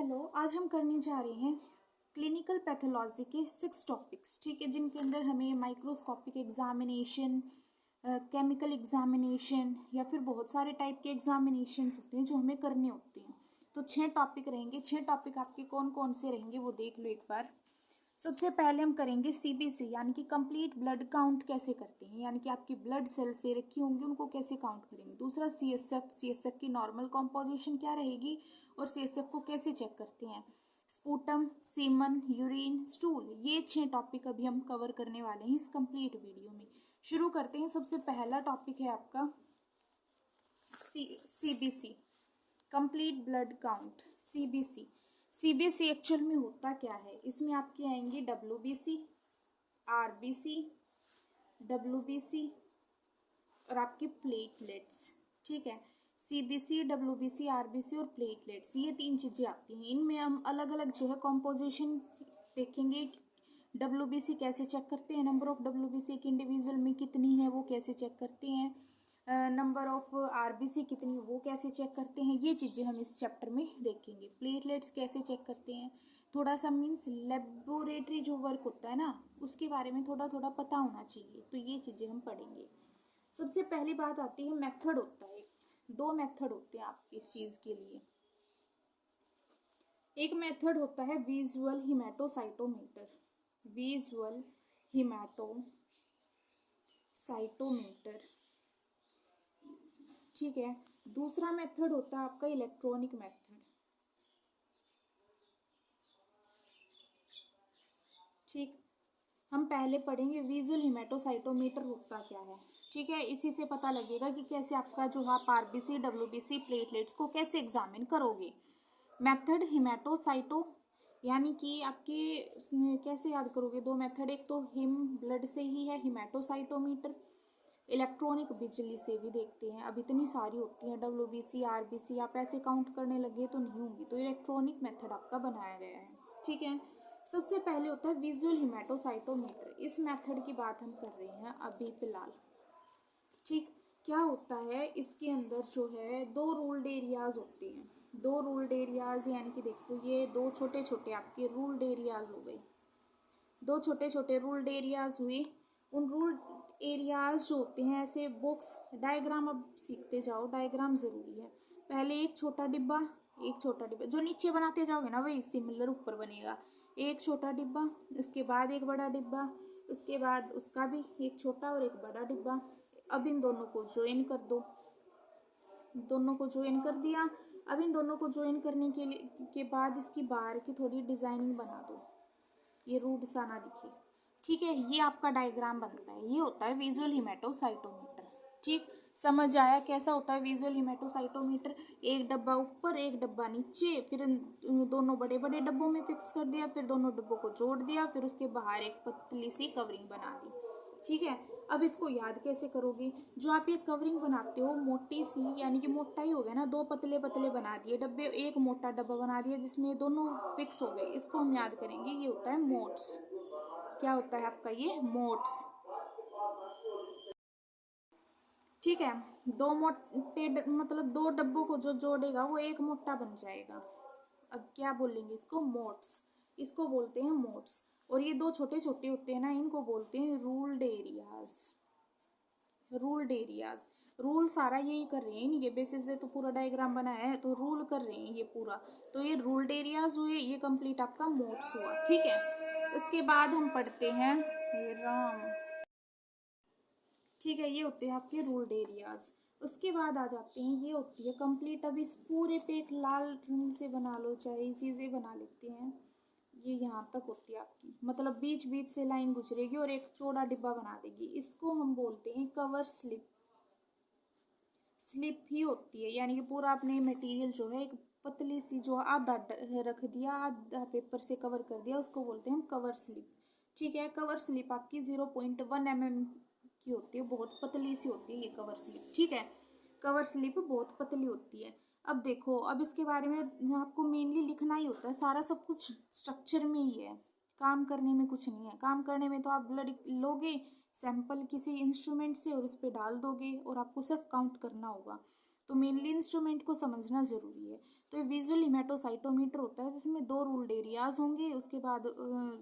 Hello, आज हम करने जा रहे हैं क्लिनिकल पैथोलॉजी के 6 टॉपिक्स, ठीक है, जिनके अंदर हमें माइक्रोस्कोपिक एग्जामिनेशन, केमिकल एग्जामिनेशन या फिर बहुत सारे टाइप के एग्जामिनेशन होते हैं जो हमें करने होते हैं। तो 6 टॉपिक रहेंगे। 6 टॉपिक आपके कौन कौन से रहेंगे वो देख लो एक बार। सबसे पहले हम करेंगे सीबीसी यानी कि कंप्लीट ब्लड काउंट कैसे करते हैं, यानी कि आपकी ब्लड सेल्स दे रखी होंगी उनको कैसे काउंट करेंगे। दूसरा सीएसएफ की नॉर्मल कॉम्पोजिशन क्या रहेगी और सीएसएफ को कैसे चेक करते हैं। स्पूटम, सीमन, यूरिन, स्टूल, ये 6 टॉपिक अभी हम कवर करने वाले हैं इस कंप्लीट वीडियो में। शुरू करते हैं। सबसे पहला टॉपिक है आपका CBC, complete blood count. CBC actual में होता क्या है, इसमें आपके आएंगे डब्ल्यूबीसी, आरबीसी, डब्ल्यूबीसी और आपके प्लेटलेट्स, ठीक है। सीबीसी, डब्ल्यूबीसी, आरबीसी और प्लेटलेट्स, ये 3 चीज़ें आती हैं। इनमें हम अलग अलग जो है कॉम्पोजिशन देखेंगे। डब्ल्यूबीसी कैसे चेक करते हैं, नंबर ऑफ डब्ल्यूबीसी एक इंडिविजुअल में कितनी है वो कैसे चेक करते हैं, नंबर ऑफ आरबीसी कितनी वो कैसे चेक करते हैं, ये चीज़ें हम इस चैप्टर में देखेंगे। प्लेटलेट्स कैसे चेक करते हैं, थोड़ा सा मीन्स लेबोरेटरी जो वर्क होता है ना उसके बारे में थोड़ा थोड़ा पता होना चाहिए, तो ये चीज़ें हम पढ़ेंगे। सबसे पहली बात आती है मेथड होता है। 2 मेथड होते हैं आपकी इस चीज़ के लिए। एक मेथड होता है विजुअल हिमेटोसाइटोमीटर, विजुअल हिमेटोसाइटोमीटर, ठीक है। दूसरा मेथड होता है आपका इलेक्ट्रॉनिक मेथड, ठीक। हम पहले पढ़ेंगे विजुअल हिमेटोसाइटोमीटर होता क्या है, ठीक है। इसी से पता लगेगा कि कैसे आपका जो आप आरबीसी, डब्ल्यूबीसी, प्लेटलेट्स को कैसे एग्जामिन करोगे। मेथड हिमेटोसाइटो यानी कि आपके कैसे याद करोगे, 2 मेथड, एक तो हिम ब्लड से ही है हिमेटोसाइटोमीटर, इलेक्ट्रॉनिक बिजली से भी देखते हैं। अब इतनी सारी होती हैं डब्ल्यूबीसी, आरबीसी, आप ऐसे काउंट करने लगे तो नहीं होंगी, तो इलेक्ट्रॉनिक मेथड आपका बनाया गया है, ठीक है। सबसे पहले होता है विजुअल हिमेटोसाइटोमीटर। इस मेथड की बात हम कर रहे हैं अभी फिलहाल, ठीक। क्या होता है इसके अंदर जो है 2 रूल्ड एरियाज होते हैं। 2 रूल्ड एरियाज यानी कि देखो ये 2 छोटे छोटे आपके रूल्ड एरियाज हो गए। 2 छोटे छोटे रूल्ड एरियाज हुए। उन रूल्ड एरियाज जो होते हैं ऐसे बॉक्स डायग्राम, अब सीखते जाओ, डायग्राम ज़रूरी है। पहले एक छोटा डिब्बा, एक छोटा डिब्बा, जो नीचे बनाते जाओगे ना वही सिमिलर ऊपर बनेगा। एक छोटा डिब्बा, उसके बाद एक बड़ा डिब्बा, उसके बाद उसका भी एक छोटा और एक बड़ा डिब्बा। अब इन दोनों को ज्वाइन कर दो, दोनों को ज्वाइन कर दिया। अब इन दोनों को ज्वाइन करने के बाद इसकी बाहर की थोड़ी डिजाइनिंग बना दो, ये रूट सा ना दिखे, ठीक है। ये आपका डायग्राम बनता है, ये होता है विजुअल हिमेटोसाइटोमीटर, ठीक। समझ आया कैसा होता है विजुअल हिमेटोसाइटोमीटर। एक डब्बा ऊपर एक डब्बा नीचे, फिर दोनों बड़े बड़े डब्बों में फिक्स कर दिया, फिर दोनों डब्बों को जोड़ दिया, फिर उसके बाहर एक पतली सी कवरिंग बना दी, ठीक है। अब इसको याद कैसे करोगे, जो आप ये कवरिंग बनाते हो मोटी सी, यानी कि मोटा ही हो गया ना, 2 पतले पतले बना दिए डब्बे, एक मोटा डब्बा बना दिया जिसमें दोनों फिक्स हो गए, इसको हम याद करेंगे। ये होता है मोड्स। क्या होता है आपका ये मोड्स, ठीक है। 2 मोटे मतलब 2 डब्बों को जो जोड़ेगा वो एक मोटा बन जाएगा। अब क्या बोलेंगे इसको, मोड्स, इसको बोलते हैं मोड्स। और ये 2 छोटे छोटे होते हैं ना, इनको बोलते हैं ruled areas. Ruled areas, rule सारा यही कर रहे हैं, ये बेसिस से तो पूरा डायग्राम बनाया है, तो रूल कर रहे हैं ये पूरा। तो ये रूल्ड एरियाज हुए, ये कंप्लीट आपका मोड्स हुआ, ठीक है। उसके बाद हम पढ़ते हैं ये राम, ठीक है, ये होते हैं आपके रूल्ड एरियाज। उसके बाद आ जाते हैं, ये होती है कंप्लीट। अब इस पूरे पे एक लाल रंग से बना लो, चाहे इसी से बना लेते हैं। ये यहाँ तक होती है आपकी, मतलब बीच बीच से लाइन गुजरेगी और एक चौड़ा डिब्बा बना देगी। इसको हम बोलते हैं कवर स्लिप। स्लिप ही होती है, यानी कि पूरा आपने मटेरियल जो है एक पतली सी जो आधा रख दिया, आधा पेपर से कवर कर दिया, उसको बोलते हैं हम कवर स्लिप, ठीक है। कवर स्लिप आपकी 0.1 mm की होती है, बहुत पतली सी होती है ये कवर स्लिप, ठीक है। कवर स्लिप बहुत पतली होती है। अब देखो, अब इसके बारे में आपको मेनली लिखना ही होता है, सारा सब कुछ स्ट्रक्चर में ही है, काम करने में कुछ नहीं है। काम करने में तो आप ब्लड लोगे सैंपल किसी इंस्ट्रूमेंट से और इस पे डाल दोगे और आपको सिर्फ काउंट करना होगा, तो मेनली इंस्ट्रूमेंट को समझना ज़रूरी है। तो ये विजुअल हिमेटोसाइटोमीटर होता है जिसमें दो रूल्ड एरियाज होंगे, उसके बाद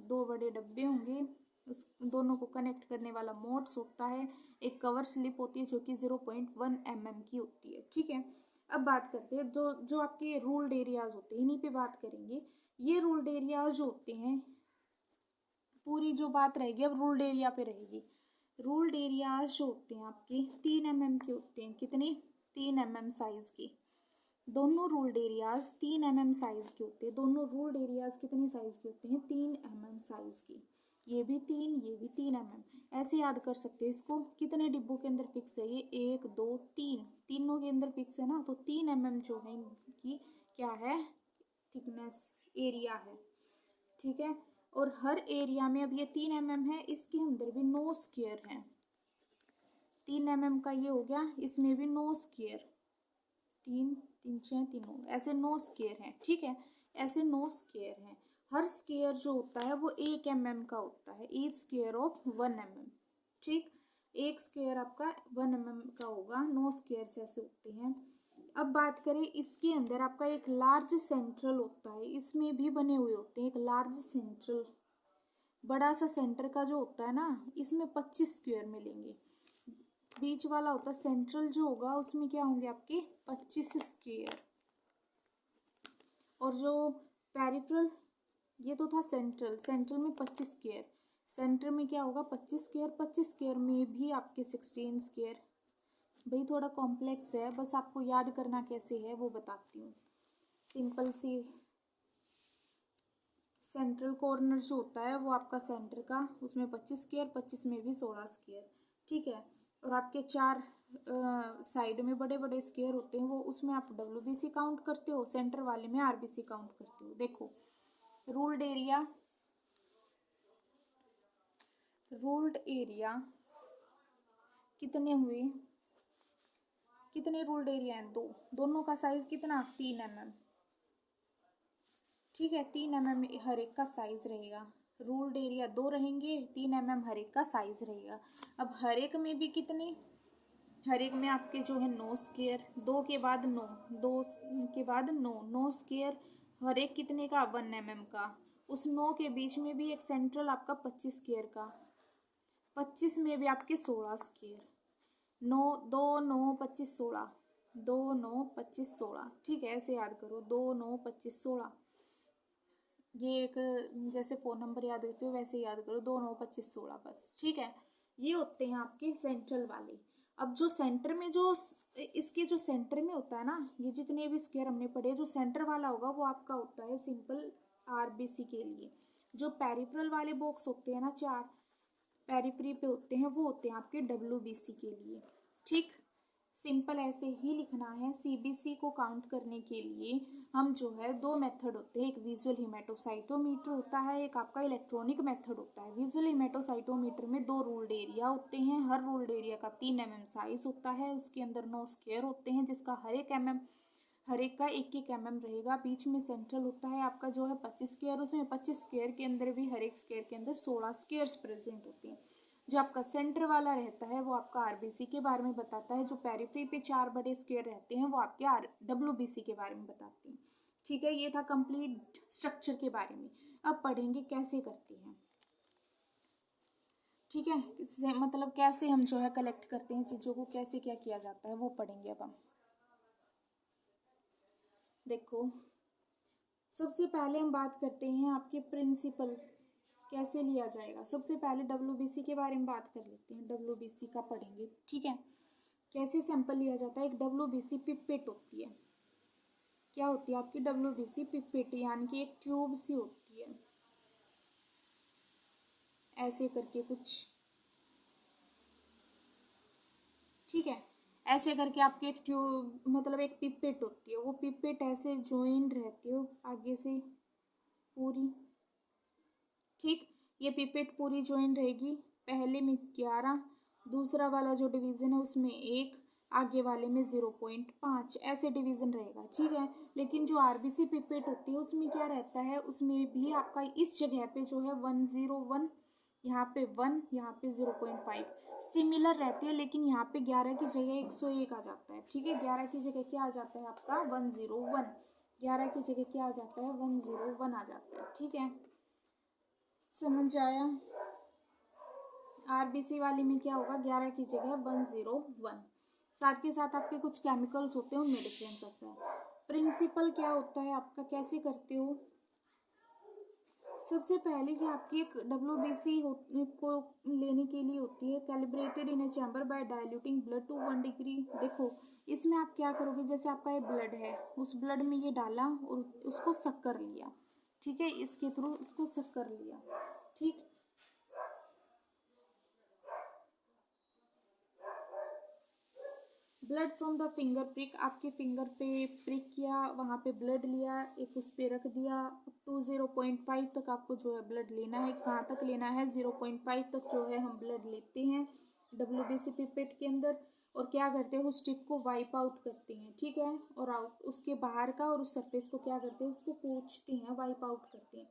दो बड़े डब्बे होंगे, उस दोनों को कनेक्ट करने वाला मोड्स होता है, एक कवर स्लिप होती है जो कि 0.1 mm की होती है। ठीक है, अब बात करते हैं जो आपके रूल्ड एरियाज होते हैं, इन्हीं पे बात करेंगे। ये रूल्ड एरियाज जो होते हैं, पूरी जो बात रहेगी अब रूल्ड एरिया पे रहेगी। रूल्ड एरियाज जो होते हैं आपके 3 mm के होते हैं। कितने? 3 mm साइज के। दोनों रूल्ड एरियाज 3 mm साइज के होते हैं। दोनों रूल्ड एरियाज कितने साइज के होते हैं? 3 mm साइज के। ये भी 3, ये भी 3 mm। ऐसे याद कर सकते हैं इसको। कितने डिब्बों के अंदर फिक्स है ये? 1 2 3, तीनों के अंदर फिक्स है ना। तो 3 mm जो है इनकी क्या है? थिकनेस, एरिया है। ठीक है, और हर एरिया में अब ये 3 mm है, इसके अंदर भी नो स्क्वायर है। 3 mm का ये हो गया, इसमें भी नो स्क्वायर। 3 3 6 तीनों ऐसे नो स्क्वायर हैं। ठीक है, ऐसे नो स्क्वायर हैं। हर स्क्वायर जो होता है वो 1 mm का होता है। Each square of 1 mm। ठीक, एक स्क्वायर आपका 1 mm का होगा। नो स्क्वायर ऐसे होते हैं। अब बात करें इसके अंदर आपका एक लार्ज सेंट्रल होता है, इसमें भी बने हुए होते हैं। एक लार्ज सेंट्रल, बड़ा सा सेंटर का जो होता है ना, इसमें 25 स्क्वायर मिलेंगे। बीच वाला होता है सेंट्रल जो होगा, उसमें क्या होंगे आपके? 25 स्क्वायर। और जो पेरिफेरल, ये तो था सेंट्रल, सेंट्रल में 25 स्क्वायर। सेंटर में क्या होगा? 25 स्क्वायर। 25 स्क्वायर में भी आपके 16 स्क्वायर। भाई थोड़ा कॉम्प्लेक्स है, बस आपको याद करना कैसे है वो बताती हूँ। सिंपल सी, सेंट्रल कॉर्नर जो होता है वो आपका सेंटर का, उसमें 25 स्क्वायर, 25 में भी 16 स्क्वायर। ठीक है, और आपके 4 साइड में बड़े बड़े स्क्वायर होते हैं, वो उसमें आप WBC काउंट करते हो, सेंटर वाले में RBC काउंट करते हो। देखो रूल्ड एरिया, रूल्ड एरिया कितने हुए? कितने रूल्ड एरिया हैं? 2। दोनों का साइज कितना? 3 mm। ठीक है, 3 mm हर एक का साइज रहेगा। रूल्ड एरिया 2 रहेंगे, 3 mm हर एक का साइज रहेगा। अब हर एक में भी कितने? हर एक में आपके जो है 9 स्क्वायर। 2 के बाद 9, 2 के बाद 9, 9 स्क्वायर। हर एक कितने का? 1 mm का। उस 9 के बीच में भी एक सेंट्रल आपका 25 स्क्वायर का। 25 में भी आपके 16 स्क्वायर। 9 2 9 25 16, 2 9 25 16। ठीक है, ऐसे याद करो, 2 9 25 16। ये एक जैसे फ़ोन नंबर याद करते हो वैसे याद करो, 2 9 25 16 बस। ठीक है, ये होते हैं आपके सेंट्रल वाले। अब जो सेंटर में जो इसके जो सेंटर में होता है ना, ये जितने भी स्क्वायर हमने पढ़े, जो सेंटर वाला होगा वो आपका होता है सिंपल RBC के लिए। जो पेरिफेरल वाले बॉक्स होते हैं ना, 4 पेरिफेरी पे होते हैं, वो होते हैं आपके WBC के लिए। ठीक, सिंपल ऐसे ही लिखना है। CBC को काउंट करने के लिए हम जो है 2 मेथड होते हैं, एक विजुअल हिमेटोसाइटोमीटर होता है, एक आपका इलेक्ट्रॉनिक मेथड होता है। विजुअल हिमेटोसाइटोमीटर में 2 रूल्ड एरिया होते हैं, हर रूल्ड एरिया का 3 mm साइज होता है, उसके अंदर 9 स्क्वायर होते हैं, जिसका हर एक का 1 mm रहेगा। बीच में सेंट्रल होता है आपका जो है 25 स्क्वायर, उसमें 25 स्क्वायर के अंदर भी हर एक स्क्वायर के अंदर 16 स्क्वायर्स प्रेजेंट होते हैं। जो आपका सेंटर वाला रहता है वो आपका RBC के बारे में बताता है। जो पेरिफेरी पे 4 बड़े स्क्वायर रहते हैं वो आपके WBC के बारे में बताते हैं। ठीक है, ये था कंप्लीट स्ट्रक्चर के बारे में। अब पढ़ेंगे कैसे करते हैं। ठीक है, मतलब कैसे हम जो है कलेक्ट करते हैं चीज़ों को, कैसे क्या किया जाता है वो पढ़ेंगे अब हम। देखो सबसे पहले हम बात करते हैं आपके प्रिंसिपल कैसे लिया जाएगा। सबसे पहले WBC के बारे में बात कर लेते हैं। WBC का पढ़ेंगे। ठीक है, कैसे सैंपल लिया जाता है। एक WBC पिपेट होती है। क्या होती है आपकी WBC पिपेट, यानी कि एक ट्यूब सी होती है ऐसे करके कुछ। ठीक है, ऐसे करके आपकी एक ट्यूब, मतलब एक पिपेट होती है। वो पिपेट ऐसे ज्वाइंट रहती है आगे से पूरी। ठीक, ये पिपेट पूरी ज्वाइन रहेगी। पहले में 11, दूसरा वाला जो डिवीज़न है उसमें 1, आगे वाले में 0.5, ऐसे डिवीज़न रहेगा। ठीक है, लेकिन जो RBC पिपेट होती है उसमें क्या रहता है, उसमें भी आपका इस जगह पे जो है 101, यहाँ पे 1, यहाँ पे 0.5 सिमिलर रहती है, लेकिन यहाँ पे 11 की जगह 101 आ जाता है। ठीक है, 11 की जगह क्या आ जाता है आपका 101। 11 की जगह क्या आ जाता है, 101 आ जाता है। ठीक है, समझ आया। आरबीसी वाली में क्या होगा, 11 की जगह 101। साथ के साथ आपके कुछ केमिकल्स होते हैं, उनमें डिफरेंस होता है। प्रिंसिपल क्या होता है आपका, कैसे करते हो, सबसे पहले कि आपकी एक डब्ल्यूबीसी को लेने के लिए होती है, calibrated in a chamber by diluting blood to 1 degree. देखो इसमें आप क्या करोगे, जैसे आपका ये ब्लड है, उस ब्लड में ये डाला और उसको सक कर लिया। ठीक है, इसके थ्रू उसको सक कर लिया। ठीक, blood from the finger prick, आपके फिंगर पे प्रिक किया, वहाँ पे ब्लड लिया, एक उस पे रख दिया। अप टू 0.5 तक आपको जो है ब्लड लेना है। कहाँ तक लेना है, 0.5 तक जो है हम ब्लड लेते हैं डब्ल्यूबीसी पिपेट के अंदर। और क्या करते हैं, उस टिप को वाइप आउट करते हैं। ठीक है, और आउट उसके बाहर का और उस सरफेस को क्या करते हैं, उसको पोंछते हैं, वाइप आउट करते हैं।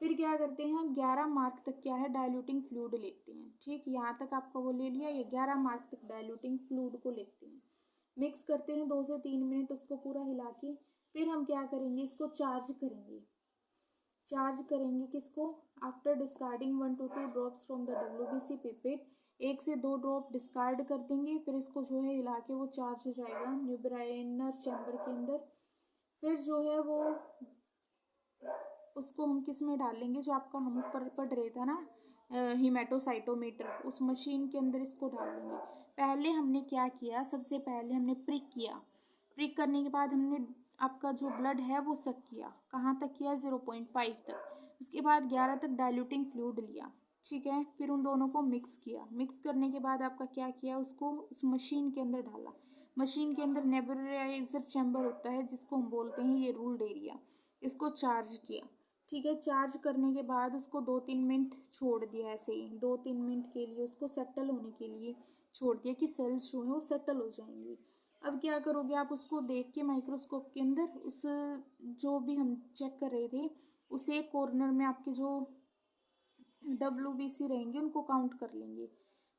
फिर क्या करते हैं, 11 मार्क तक क्या है, डाइल्यूटिंग फ्लूइड लेते हैं। ठीक, यहाँ तक आपका वो ले लिया, ये 11 मार्क तक डाइल्यूटिंग फ्लूइड को लेते हैं। मिक्स करते हैं 2 से 3 मिनट उसको पूरा हिला के। फिर हम क्या करेंगे, इसको चार्ज करेंगे। चार्ज करेंगे किसको, after discarding 1 to 2 drops from the WBC pipette, 1 से 2 ड्रॉप डिस्कार्ड कर देंगे। फिर इसको जो है हिला के वो चार्ज हो जाएगा न्यूब्राइनर चैम्बर के अंदर। फिर जो है वो उसको हम किस में डालेंगे, जो आपका हम ऊपर पढ़ रहे था ना, हीमेटोसाइटोमीटर, उस मशीन के अंदर इसको डाल देंगे। पहले हमने क्या किया, सबसे पहले हमने प्रिक किया। प्रिक करने के बाद हमने आपका जो ब्लड है वो सक किया। कहाँ तक किया, 0.5 तक। उसके बाद 11 तक डाइल्यूटिंग फ्लूइड लिया। ठीक है, फिर उन दोनों को मिक्स किया। मिक्स करने के बाद आपका क्या किया, उसको उस मशीन के अंदर डाला। मशीन के अंदर नेबुलाइजर चैम्बर होता है, जिसको हम बोलते हैं ये रूल्ड एरिया। इसको चार्ज किया। ठीक है, चार्ज करने के बाद उसको 2-3 मिनट छोड़ दिया, ऐसे ही 2-3 मिनट के लिए उसको सेटल होने के लिए छोड़ दिया, कि सेल्स जो है वो सेटल हो जाएंगी। अब क्या करोगे, आप उसको देख के माइक्रोस्कोप के अंदर उस जो भी हम चेक कर रहे थे, उस एक कॉर्नर में आपके जो डब्ल्यूबीसी रहेंगे उनको काउंट कर लेंगे।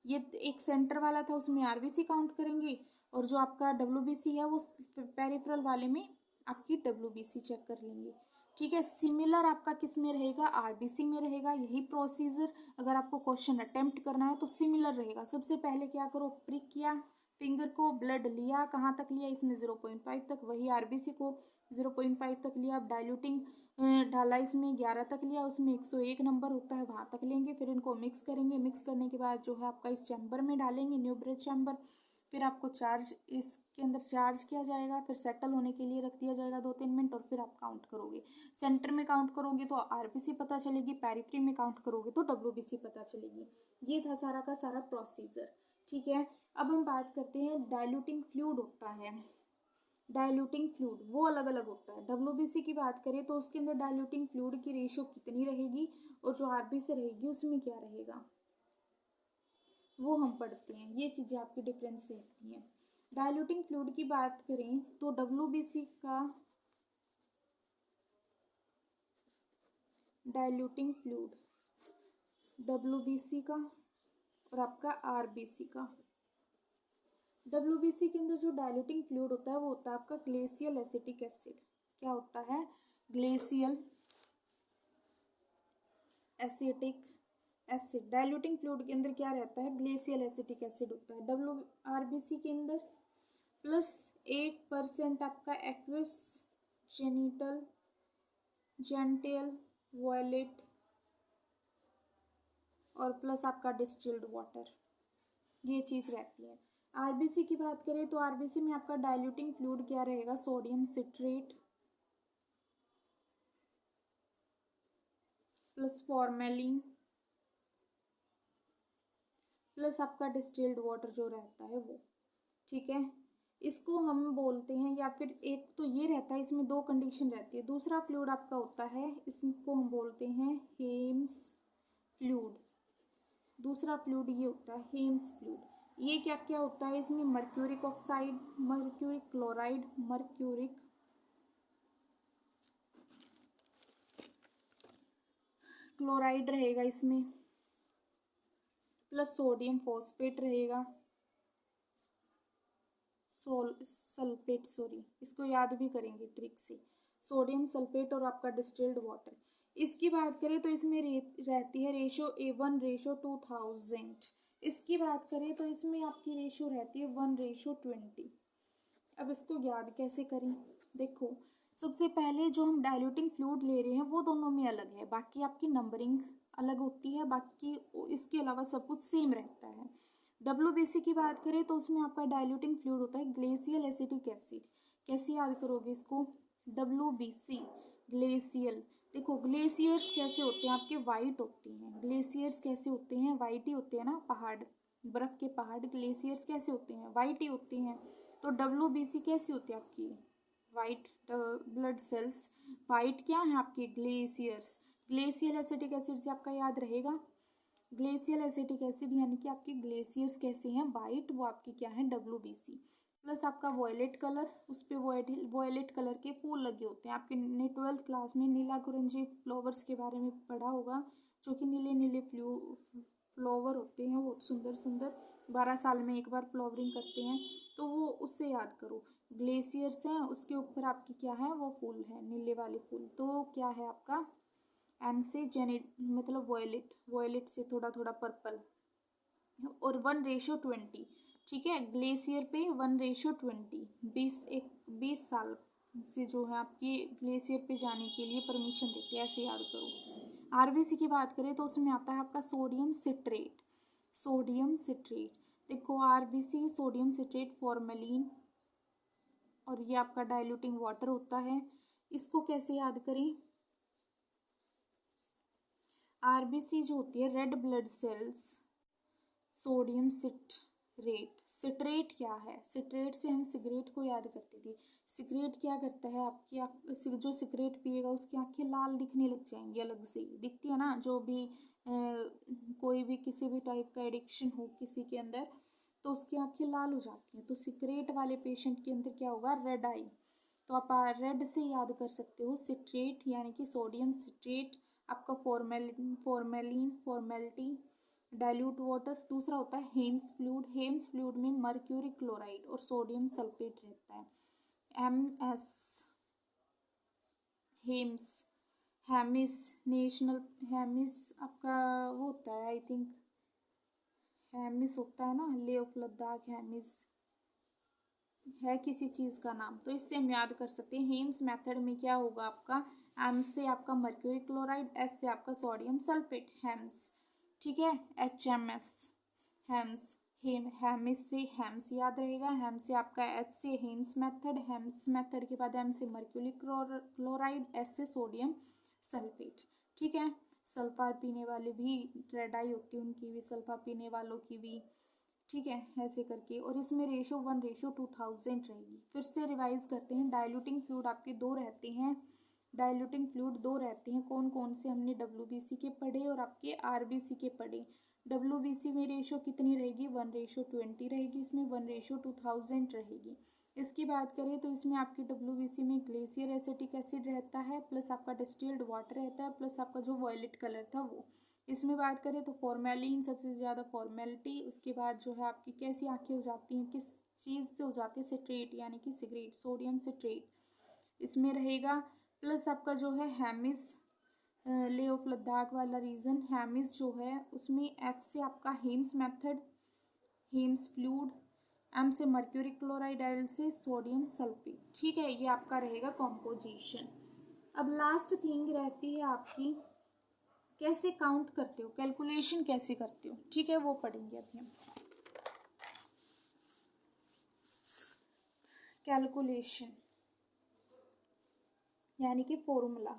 ये एक सेंटर वाला था, उसमें आरबीसी काउंट करेंगे, और जो आपका डब्ल्यूबीसी है वो पेरिफेरल वाले में आपकी डब्ल्यूबीसी चेक कर लेंगे। ठीक है, सिमिलर आपका किस में रहेगा, आरबीसी में रहेगा। यही प्रोसीजर अगर आपको क्वेश्चन अटेम्प्ट करना है तो सिमिलर रहेगा। सबसे पहले क्या करो, प्रिक किया फिंगर को, ब्लड लिया, कहाँ तक लिया, इसमें 0.5 तक। वही आरबीसी को 0.5 तक लिया। अब डाइल्यूटिंग डाला इसमें, 11 तक लिया, उसमें 101 नंबर होता है, वहाँ तक लेंगे। फिर इनको मिक्स करेंगे। मिक्स करने के बाद जो है आपका इस चैम्बर में डालेंगे, न्यू ब्रेथ चैम्बर। फिर आपको चार्ज इसके अंदर चार्ज किया जाएगा, फिर सेटल होने के लिए रख दिया जाएगा 2-3 मिनट, और फिर आप काउंट करोगे। सेंटर में काउंट करोगे तो आरबीसी पता चलेगी, पेरिफेरी में काउंट करोगे तो डब्ल्यूबीसी पता चलेगी। ये था सारा का सारा प्रोसीजर। ठीक है, अब हम बात करते हैं डाइल्यूटिंग फ्लूइड होता है। डाइल्यूटिंग फ्लूइड वो अलग अलग होता है। डब्ल्यूबीसी की बात करें तो उसके अंदर डाइल्यूटिंग फ्लूइड की रेशियो कितनी रहेगी, और जो आरबीसी रहेगी उसमें क्या रहेगा, वो हम पढ़ते हैं। ये चीज़ें आपकी डिफरेंस रहती हैं। डाइल्यूटिंग फ्लूइड की बात करें तो डब्ल्यूबीसी का डाइल्यूटिंग फ्लूइड, डब्ल्यूबीसी का और आपका आरबीसी का। डब्ल्यूबीसी के अंदर जो डाइल्यूटिंग फ्लूइड होता है वो होता है आपका ग्लेशियल एसिटिक एसिड। क्या होता है, glacial acetic acid. Diluting fluid के अंदर क्या रहता है, ग्लेशियल एसिटिक एसिड होता है। आरबीसी के अंदर प्लस 1% आपका एक्वस जेनिटल जेंटेल वॉयलेट, और प्लस आपका डिस्टिल्ड वाटर, ये चीज़ रहती है। आरबीसी की बात करें तो आरबीसी में आपका डाइल्यूटिंग फ्लूइड क्या रहेगा, sodium citrate plus formalin plus आपका डिस्टिल्ड वाटर जो रहता है वो। ठीक है, इसको हम बोलते हैं, या फिर एक तो ये रहता है, इसमें 2 कंडीशन रहती है। दूसरा फ्लूइड आपका होता है, इसको हम बोलते हैं हेम्स फ्लूइड। दूसरा फ्लूइड ये होता है हेम्स फ्लूइड। ये क्या क्या होता है, इसमें mercuric oxide, mercuric chloride, mercuric chloride रहेगा इसमें, प्लस सोडियम फॉस्फेट रहेगा, सल्फेट, सॉरी इसको याद भी करेंगे ट्रिक से। सोडियम सल्फेट और आपका डिस्टिल्ड वाटर। इसकी बात करें तो इसमें रहती है रेशो A1:2000। इसकी बात करें तो इसमें आपकी रेशो रहती है 1:20। अब इसको याद कैसे करें? देखो, सबसे पहले जो हम डाइल्यूटिंग फ्लूइड ले रहे हैं वो दोनों में अलग है, बाकी आपकी नंबरिंग अलग होती है, बाकी इसके अलावा सब कुछ सेम रहता है। WBC की बात करें तो उसमें आपका डाइल्यूटिंग फ्लूइड होता है ग्लेशियल एसिटिक एसिड। कैसे याद करोगे इसको? WBC glacial. देखो, ग्लेशियर्स कैसे होते हैं आपके? वाइट होते हैं। ग्लेशियर्स कैसे होते हैं? वाइट ही होते हैं ना। पहाड़, बर्फ के पहाड़, ग्लेशियर्स कैसे होते हैं? वाइट ही होते हैं। तो WBC कैसी होती है आपकी? White blood cells. वाइट क्या है आपके? ग्लेशियर्स। ग्लेशियल एसिटिक एसिड से आपका याद रहेगा, ग्लेशियल एसिटिक एसिड यानी कि आपके ग्लेशियर्स कैसे हैं? वाइट। वो आपकी क्या है? WBC। प्लस आपका वॉयलेट कलर, उस पर वॉयलेट कलर के फूल लगे होते हैं। आपके ने 12th क्लास में नीला कुरंजी फ्लावर्स के बारे में पढ़ा होगा, जो कि नीले नीले फ्लावर होते हैं, वो सुंदर सुंदर, 12 साल में एक बार फ्लावरिंग करते हैं। तो वो उससे याद करो, ग्लेशियर्स हैं, उसके ऊपर आपकी क्या है? वो फूल है, नीले वाले फूल। तो क्या है आपका? एन से जेनेट मतलब वॉयलेट, वॉयलेट से थोड़ा थोड़ा पर्पल, और 1:20। ठीक है, ग्लेशियर पे 1:20। 20 साल से जो है आपकी ग्लेशियर पे जाने के लिए परमिशन देते हैं, ऐसे याद करो। RBC की बात करें तो उसमें आता है आपका सोडियम सिट्रेट। सोडियम सिट्रेट, देखो RBC सोडियम सिट्रेट फॉर्मेलिन, और ये आपका डाइल्यूटिंग वाटर होता है। इसको कैसे याद करें? RBC जो होती है red blood cells, sodium citrate. Citrate क्या है? सिट्रेट से हम सिगरेट को याद करते थे। सिगरेट क्या करता है? आपकी जो सिगरेट पिएगा उसकी आंखें लाल दिखने लग जाएंगी, अलग से दिखती है ना। जो भी कोई भी किसी भी टाइप का एडिक्शन हो किसी के अंदर, तो उसकी आंखें लाल हो जाती हैं। तो सिगरेट वाले पेशेंट के अंदर क्या होगा? रेड आई। तो आप रेड से याद कर सकते हो सिट्रेट यानी कि सोडियम सिट्रेट। आपका फॉर्मेलिटी, डाइल्यूट वाटर। दूसरा होता है हेम्स फ्लूइड। हेम्स फ्लूइड में मर्क्यूरी क्लोराइड और सोडियम सल्फेट रहता है। MS हेम्स, हेमिस नेशनल, हेमिस आपका वो होता है, आई थिंक हेमिस होता है ना, ले ऑफ लद्दाख, हेमिस है किसी चीज़ का नाम। तो इससे हम याद कर सकते हैं। हेम्स मेथड में क्या होगा आपका? M से आपका मर्क्यूरी क्लोराइड, S से आपका सोडियम सल्फेट, हेम्स। ठीक है, HMS हेम्स। हेमिस से हेम्स याद रहेगा। हेम्स से आपका H से हेम्स मेथड, हेम्स मेथड के बाद M से मर्क्यूरी क्लोराइड, S से सोडियम सल्फेट। ठीक है, सल्फर पीने वाले भी रेड आई होती है, उनकी भी, सल्फर पीने वालों की भी। ठीक है, ऐसे करके। और इसमें रेशो 1:2000 रहेगी। फिर से रिवाइज करते हैं। डाइल्यूटिंग फ्लूइड आपके दो रहते हैं। डाइल्यूटिंग फ्लूइड दो रहते हैं, कौन कौन से? हमने WBC के पढ़े और आपके RBC के पढ़े। WBC में रेशो कितनी रहेगी? 1:20 रहेगी। इसमें 1:2000 रहेगी। इसकी बात करें तो इसमें आपकी WBC में ग्लेशियर एसिटिक एसिड रहता है, प्लस आपका डिस्टिल्ड वाटर रहता है, प्लस आपका जो वॉयलेट कलर था वो। इसमें बात करें तो फॉर्मेलिन सबसे ज़्यादा फॉर्मेलिटी। उसके बाद जो है आपकी कैसी आंखें हो जाती हैं, किस चीज़ से हो जाती है? सिट्रेट यानी कि सिगरेट, सोडियम सिट्रेट इसमें रहेगा। प्लस आपका जो है हेमिस, ले ऑफ लद्दाख वाला रीजन, हेमिस जो है उसमें H से आपका हेम्स मेथड, हेम्स फ्लूइड, M से मर्क्यूरी क्लोराइड, L से सोडियम सल्फेट। ठीक है, ये आपका रहेगा कॉम्पोजिशन। अब लास्ट थिंग रहती है आपकी कैसे काउंट करते हो, कैलकुलेशन कैसे करते हो। ठीक है, वो पढ़ेंगे अभी हम। कैलकुलेशन यानी कि फॉर्मूला।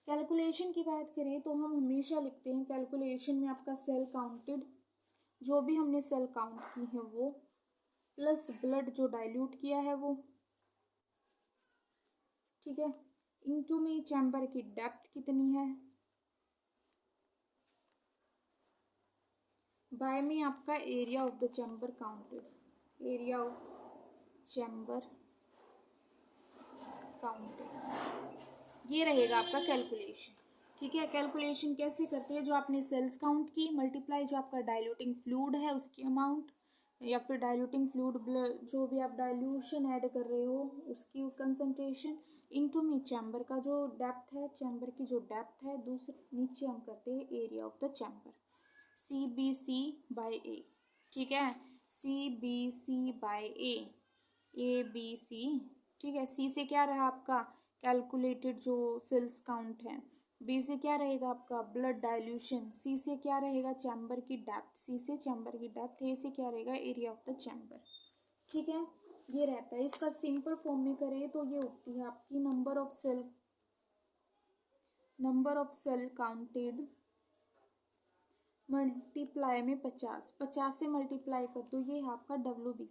कैलकुलेशन की बात करें तो हम हमेशा लिखते हैं कैलकुलेशन में आपका सेल काउंटेड, जो भी हमने सेल काउंट की है वो, प्लस ब्लड जो डाइल्यूट किया है वो। ठीक है, इनटू में चैम्बर की डेप्थ कितनी है, बाय में आपका area of the chamber counted, area of chamber counted. ये रहेगा आपका कैलकुलेशन। ठीक है, कैलकुलेशन कैसे करते हैं? जो आपने सेल्स काउंट की मल्टीप्लाई जो आपका डाइल्यूटिंग फ्लूइड है उसकी अमाउंट, या फिर डाइल्यूटिंग फ्लूइड जो भी आप डाइल्यूशन ऐड कर रहे हो उसकी कंसंट्रेशन, इनटू में चैम्बर का जो डेप्थ है, चैम्बर की जो डेप्थ है, दूसरे नीचे हम करते हैं area of the chamber, C B C by A. ठीक है, C B C by A B C. ठीक है, सी से क्या रहा आपका कैलकुलेटेड जो सेल्स काउंट है, बी से क्या रहेगा आपका ब्लड डाइल्यूशन, सी से क्या रहेगा चैम्बर की डेप्थ, सी से चैम्बर की डेप्थ, ए से क्या रहेगा एरिया ऑफ द चैम्बर। ठीक है, ये रहता है। इसका सिंपल फॉर्म में करें तो ये होती है आपकी number of cell counted multiply में 50 से मल्टीप्लाई कर दो, ये है आपका डब्ल्यू बी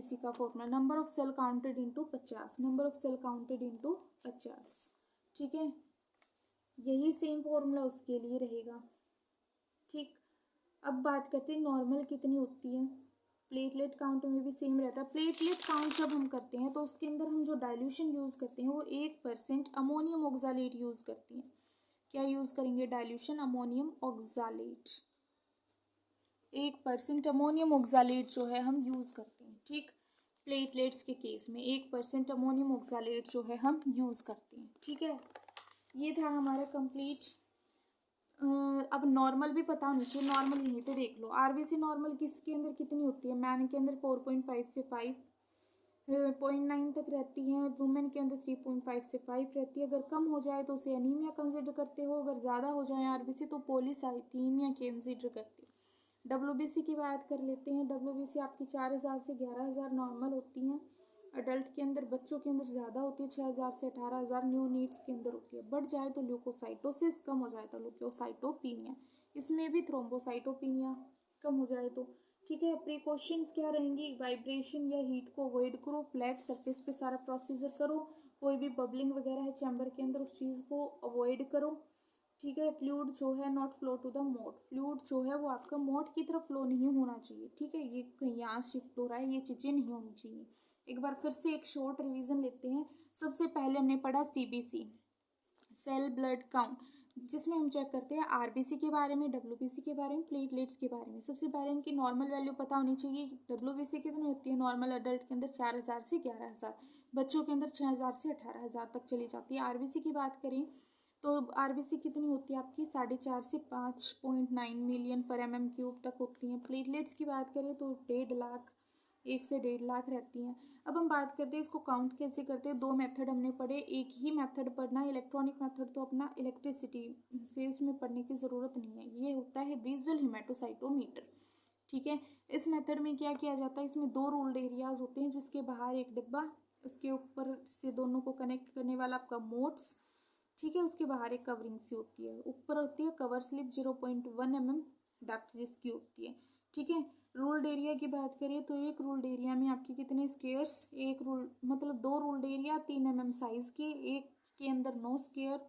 सी का formula, number of cell counted into 50, number of cell counted into 50। ठीक है, यही सेम फॉर्मूला उसके लिए रहेगा। ठीक, अब बात करते हैं नॉर्मल कितनी होती है। प्लेटलेट काउंट में भी सेम रहता है। प्लेटलेट काउंट जब हम करते हैं तो उसके अंदर हम जो डाइल्यूशन यूज़ करते हैं वो 1% अमोनियम ऑक्सालेट यूज़ करते हैं। क्या यूज़ करेंगे dilution, ammonium oxalate, 1% ammonium oxalate जो है हम यूज़ करते हैं। ठीक, प्लेटलेट्स के केस में 1% अमोनियम ऑक्सालेट जो है हम यूज़ करते हैं। ठीक है, ये था हमारा कंप्लीट। अब नॉर्मल भी पता होनी चाहिए, नॉर्मल यहीं पे देख लो। आरबीसी नॉर्मल किसके अंदर कितनी होती है, मैन के अंदर 4.5 से 5.9 तक रहती है, वुमेन के अंदर 3.5 से 5 रहती है। अगर कम हो जाए तो उसे एनीमिया कंसिडर करते हो, अगर ज़्यादा हो जाए आरबीसी तो पॉलीसाइथीमिया कंसिडर करते हो। डब्ल्यूबीसी की बात कर लेते हैं। डब्ल्यूबीसी आपकी 4000 से 11000 नॉर्मल होती हैं। अडल्ट के अंदर, बच्चों के अंदर ज़्यादा होती है, 6000 से 18000 न्यूनीट्स के अंदर होती है। बढ़ जाए तो ल्यूकोसाइटोसिस, कम हो जाए तो ल्यूकोसाइटोपीनिया, इसमें भी थ्रोम्बोसाइटोपीनिया कम हो जाए तो। ठीक है, प्रिकॉशंस क्या रहेंगी, वाइब्रेशन या हीट को अवॉइड करो, फ्लैट सरफेस पे सारा प्रोसीजर करो, कोई भी बबलिंग वगैरह है चैम्बर के अंदर उस चीज़ को अवॉइड करो। ठीक है, फ्लूइड जो है not flow to the mode, fluid जो है वो आपका मोड की तरफ फ्लो नहीं होना चाहिए। ठीक है, ये कहीं यहाँ शिफ्ट हो रहा है, ये चीज़ें नहीं होनी चाहिए। एक बार फिर से एक शॉर्ट रिवीजन लेते हैं। सबसे पहले हमने पढ़ा सीबीसी, सेल ब्लड काउंट, जिसमें हम चेक करते हैं आरबीसी के बारे में, डब्ल्यूबीसी के बारे में, प्लेटलेट्स के बारे में। सबसे पहले इनकी नॉर्मल वैल्यू पता होनी चाहिए। डब्ल्यूबीसी कितनी होती है नॉर्मल अडल्ट के अंदर, 4000 से 11000, बच्चों के अंदर 6000 से 18000 तक चली जाती है। आरबीसी की बात करें तो आरबीसी कितनी होती है आपकी, 4.5 से 5.9 मिलियन पर mm³ तक होती हैं। प्लेटलेट्स की बात करें तो 1.5 लाख, 1 से 1.5 लाख रहती हैं। अब हम बात करते हैं इसको काउंट कैसे करते हैं। दो मेथड हमने पढ़े, एक ही मेथड पढ़ना है, इलेक्ट्रॉनिक मेथड तो अपना इलेक्ट्रिसिटी से उसमें पढ़ने की ज़रूरत नहीं है। ये होता है विजुअल हिमेटोसाइटोमीटर। ठीक है, इस मेथड में क्या किया जाता है, इसमें दो रूल्ड एरियाज होते हैं, जिसके बाहर एक डिब्बा, उसके ऊपर से दोनों को कनेक्ट करने वाला आपका मोड्स। ठीक है, उसके बाहर एक कवरिंग सी होती है, ऊपर होती है कवर स्लिप 0.1 mm डेप्थ जिसकी होती है। ठीक है, रूल्ड एरिया की बात करें तो एक रूल्ड एरिया में आपके कितने स्क्वेयर्स, एक रूल मतलब दो रूल्ड एरिया 3 mm साइज के, एक के अंदर 9 स्क्वेयर,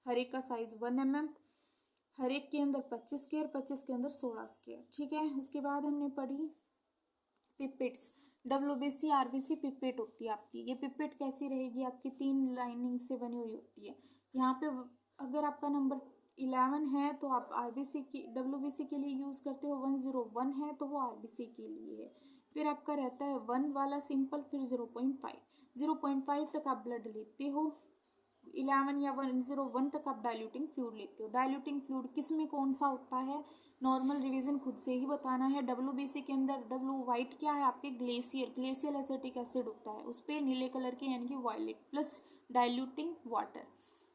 हर एक का साइज 1 mm, हर एक के अंदर 25 स्क्वेयर, 25 के अंदर 16 स्क्वेयर। ठीक है, उसके बाद हमने पढ़ी पिपेट्स, डब्ल्यूबीसी आरबीसी पिपेट होती है आपकी। ये पिपेट कैसी रहेगी आपकी, 3 लाइनिंग से बनी हुई होती है। यहाँ पे अगर आपका नंबर 11 है तो आप आरबीसी की डब्ल्यूबीसी के लिए यूज़ करते हो, 101 है तो वो आरबीसी के लिए है। फिर आपका रहता है 1 वाला सिंपल, फिर 0.5 तक आप ब्लड लेते हो, 11 या 101 तक आप डाइल्यूटिंग फ्लूइड लेते हो। डाइल्यूटिंग फ्लूइड किस में कौन सा होता है, नॉर्मल रिवीजन खुद से ही बताना है। डब्ल्यूबीसी के अंदर डब्ल्यू वाइट क्या है आपके, ग्लेशियल एसिटिक एसिड होता है, उस पर नीले कलर के यानी कि वायलेट प्लस डाइल्यूटिंग वाटर।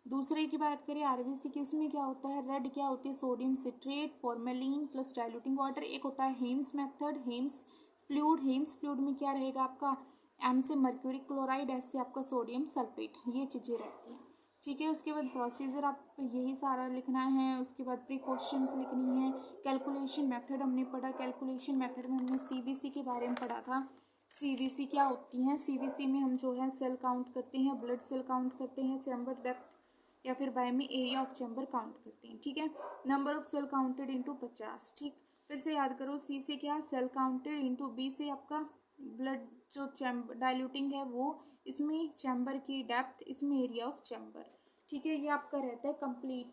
दूसरे की बात करें आरबीसी की, उसमें क्या होता है, रेड क्या होती है, sodium citrate, formalin plus diluting water. एक होता है हेम्स मेथड, हेम्स फ्लूइड में क्या रहेगा आपका, एम से मर्क्यूरिक क्लोराइड, एस से आपका सोडियम सल्फेट, ये चीज़ें रहती हैं। ठीक है, उसके बाद प्रोसीजर आप यही सारा लिखना है। उसके बाद प्रिकॉशंस लिखनी है। कैलकुलेशन मेथड हमने पढ़ा, कैलकुलेशन मेथड में हमने सीबीसी के बारे में पढ़ा था। सीबीसी क्या होती हैं, सीबीसी में हम जो है सेल काउंट करते हैं, ब्लड सेल काउंट करते हैं, चैम्बर डेप्थ या फिर बाय में एरिया ऑफ चैम्बर काउंट करते हैं। ठीक है, number of cell counted into 50। ठीक, फिर से याद करो, सी से क्या सेल काउंटेड इंटू बी से आपका ब्लड जो चैम्बर डाइल्यूटिंग है वो, इसमें चैम्बर की डेप्थ, इसमें एरिया ऑफ चैम्बर। ठीक है, ये आपका रहता है कंप्लीट।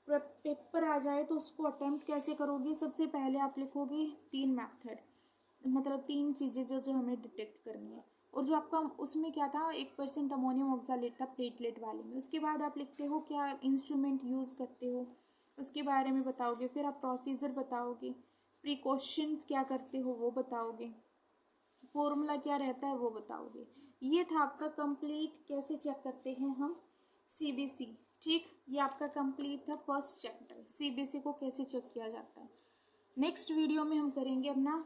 पेपर आ जाए तो उसको अटेम्प्ट कैसे करोगे, सबसे पहले आप लिखोगे 3 मेथड, मतलब 3 चीज़ें जो हमें डिटेक्ट करनी है। और जो आपका उसमें क्या था 1% अमोनियम ऑक्सालेट था प्लेटलेट वाले में। उसके बाद आप लिखते हो क्या इंस्ट्रूमेंट यूज़ करते हो, उसके बारे में बताओगे। फिर आप प्रोसीजर बताओगे, प्रिकॉशंस क्या करते हो वो बताओगे, फॉर्मूला क्या रहता है वो बताओगे। ये था आपका कंप्लीट कैसे चेक करते हैं हम सीबीसी। ठीक, ये आपका कंप्लीट था फर्स्ट चैप्टर, सीबीसी को कैसे चेक किया जाता है। नेक्स्ट वीडियो में हम करेंगे अपना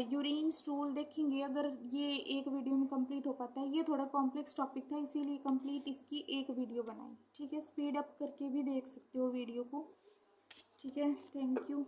यूरिन स्टूल देखेंगे। अगर ये एक वीडियो में कंप्लीट हो पाता है, ये थोड़ा कॉम्प्लेक्स टॉपिक था इसीलिए कंप्लीट इसकी एक वीडियो बनाई। ठीक है, स्पीड अप करके भी देख सकते हो वीडियो को। ठीक है, थैंक यू।